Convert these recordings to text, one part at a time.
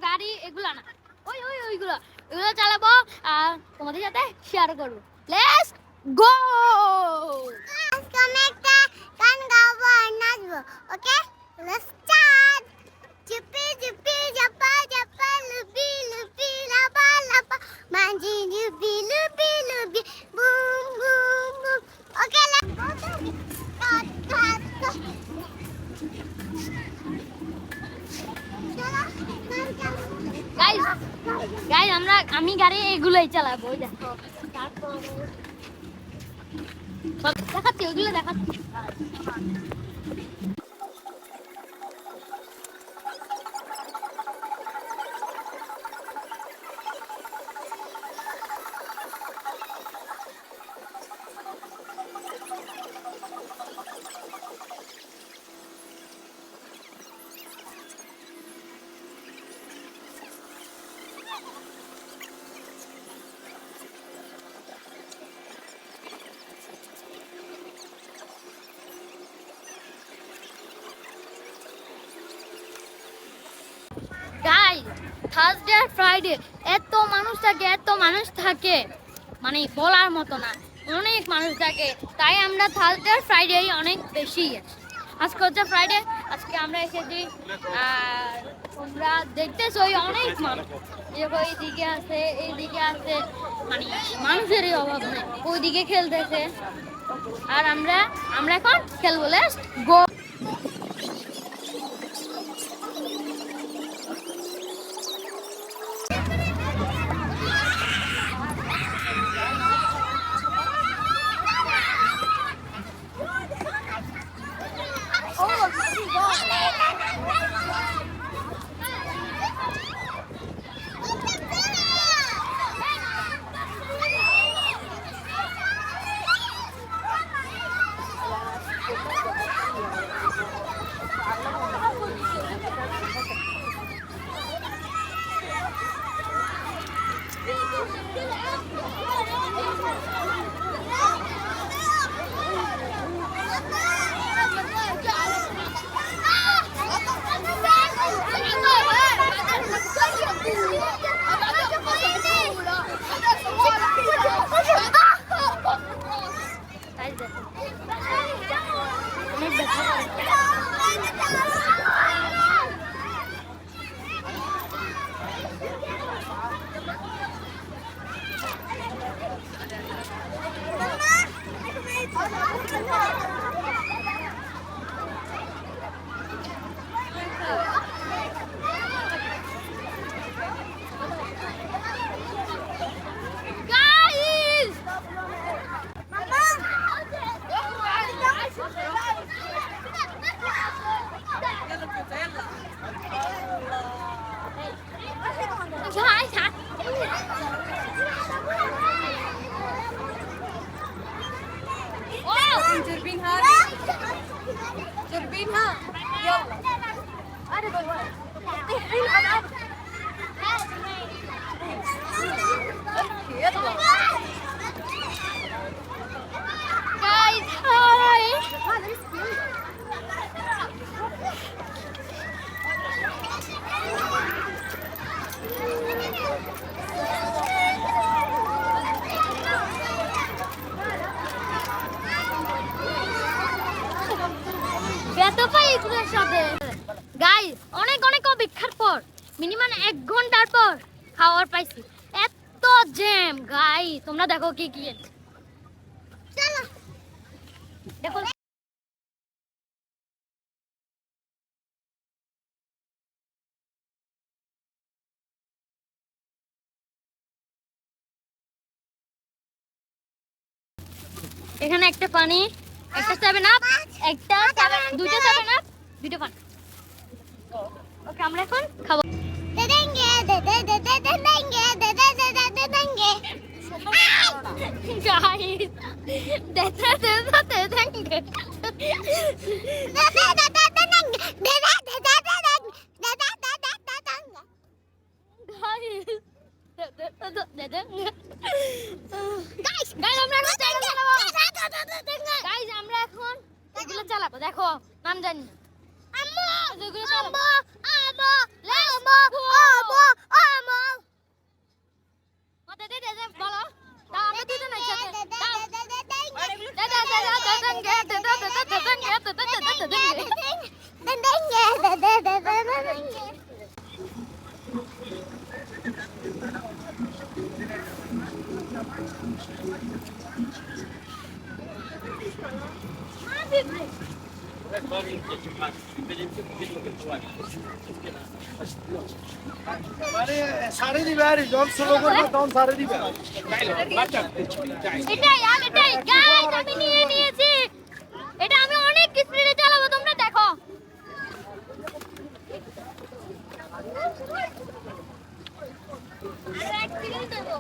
গাড়ি এগুলা না, ওই ওই ওইগুলো এগুলো চালাবো আর তোমাদের সাথে শেয়ার করবো। Let's go. আজকে আমি একটা গান গাবো আর নাচবো। Okay, let's start. চুপি চুপি জাপা জাপা লুবি লুবি লাপা লাপা মাঝি লুবি লুবি লুবি boom boom boom. Okay, let's go. Guys guys আমি গাড়ি এগুলোই চালাবো। ওই দেখো দেখাচ্ছি, ওইগুলো দেখাচ্ছি। থার্সডে আর ফ্রাইডে এত মানুষ থাকে মানে বলার মতো না, অনেক মানুষ থাকে। তাই আমরা থার্সডে আর ফ্রাইডে অনেক বেশি আজকে হচ্ছে ফ্রাইডে, আজকে আমরা এসেছি। আর তোমরা দেখতেছো অনেক মানুষ, এইদিকে আছে এইদিকে আছে, মানে মানুষেরই অভাব নেই। ওইদিকে খেলতেছে আর আমরা এখন খেলবো। Let's go. جربينها يلا. انا بقول يلا guys hi. Guys অনেক অপেক্ষার পর মিনিমাম 1 ঘন্টার পর খাওয়ার পাইছি। এত জ্যাম গাইস, তোমরা দেখো কি চলো দেখো। এখানে একটা পানি, একটা 7 আপ, একটা 2টা 7 আপ, 2টা পানি। ওকে আমরা এখন খাবো। দেদেঙ্গে দেদে দেদে দেদেঙ্গে দেদে দেদে দেদেঙ্গে গাইস দেদে দেদে দেদেঙ্গে আমরা এখন এগুলো চালাবো। দেখো নাম জানি না। মানে সারে দিবে আর যখন স্লো করবে তখন সারে দিবে এটাই আর এটাই গাইস আমি নিয়ে নিয়েছি এটা আমি অনেক স্পিডে চালাবো তোমরা দেখো আর অ্যাক্সিডেন্ট দেবো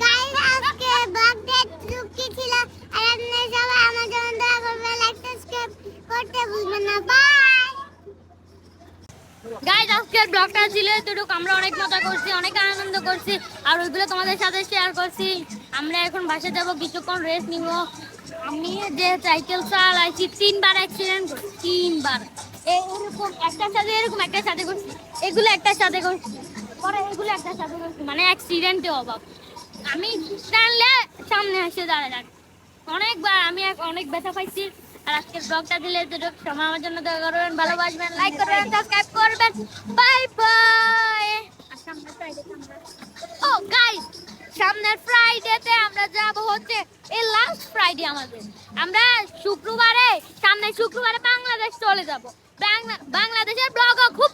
গাইস আজকে বার্থডে টুকি ছিল আর আপনারা সবাই আমার জন্য দোয়া করবেন লাইক সাবস্ক্রাইব করতে ভুলবেন না বাই গাইজ আজকের ব্লগটা ছিল এতটুকু আমরা অনেক মজা করছি অনেক আনন্দ করছি আর ওইগুলো তোমাদের সাথে শেয়ার করছি আমরা এখন বাসে যাব কিছুক্ষণ রেস্ট নিব আমি যে সাইকেল চালাইছি 3বার অ্যাক্সিডেন্ট করছি 3বার এরকম একটার সাথে এরকম একটার সাথে করছি এগুলো একটার সাথে করছি পরে এগুলো একটার সাথে করছি মানে অ্যাক্সিডেন্টের অভাব আমি টানলে সামনে এসে দাঁড়ায় অনেকবার আমি অনেক ব্যথা পাইছি আর আজকের ব্লগটা দিলে এতটুকু সময় আমার জন্য দয়া করবেন ভালোবাসবেন লাইক করবেন সাবস্ক্রাইব করবেন বাই বাই আর সামনের ফ্রাইডে ও গাইস সামনের ফ্রাইডেতে আমরা যাব হচ্ছে এই লাস্ট ফ্রাইডে আমাদের আমরা সামনে শুক্রবারে বাংলাদেশ চলে যাব বাংলাদেশের ব্লগও খুব